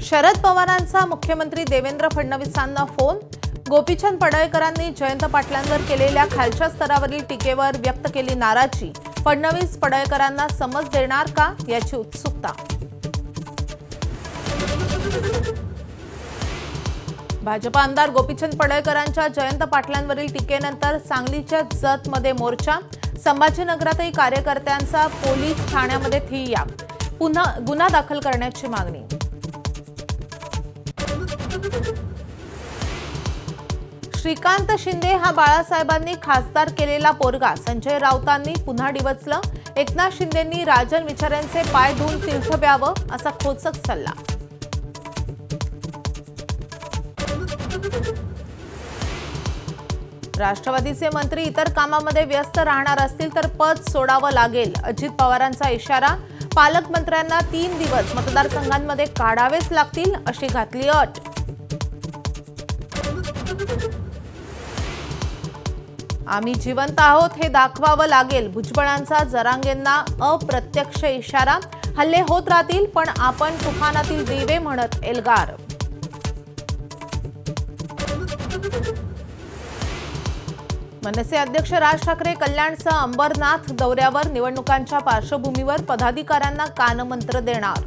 शरद पवारांचा मुख्यमंत्री देवेंद्र फडणवीसांना फोन। गोपीचंद पडळकरांनी जयंत पाटलांवर केलेल्या खालच्या स्तरावरील टीकेवर व्यक्त केली नाराजी। फडणवीस पडळकरांना समज देणार का याची उत्सुकता। भाजप आमदार गोपीचंद पडळकरांच्या जयंत पाटलांवरील टीकेनंतर सांगलीच्या जतमध्ये मोर्चा। संभाजीनगरातही कार्यकर्त्यांचा पोलीस ठाण्यामध्ये ठिय्या। पुन्हा गुन्हा दाखल करण्याची मागणी। श्रीकांत शिंदे हा बाळासाहेबांनी खासदार केलेला पोरगा। संजय राऊतांनी पुन्हा डिवचलं। एकनाथ शिंदेंनी राजन विचारांचे पाय धुवून तीर्थ प्यावं असा खोचक सल्ला। राष्ट्रवादीचे मंत्री इतर कामामध्ये व्यस्त राहणार असतील तर पद सोडावं लागेल। अजित पवारांचा इशारा। पालकमंत्र्यांना 3 दिवस मतदारसंघांमध्ये काढावेच लागतील अशी घातली अट। आम्ही जिवंत आहोत हे दाखवावं लागेल। भुजबळांचा जरांगेंना अप्रत्यक्ष इशारा। हल्ले होत राहतील पण आपण तुफानातील दिवे म्हणत एल्गार। मनसे अध्यक्ष राज ठाकरे कल्याणसह अंबरनाथ दौऱ्यावर। निवडणुकांच्या पार्श्वभूमीवर पदाधिकाऱ्यांना कानमंत्र देणार।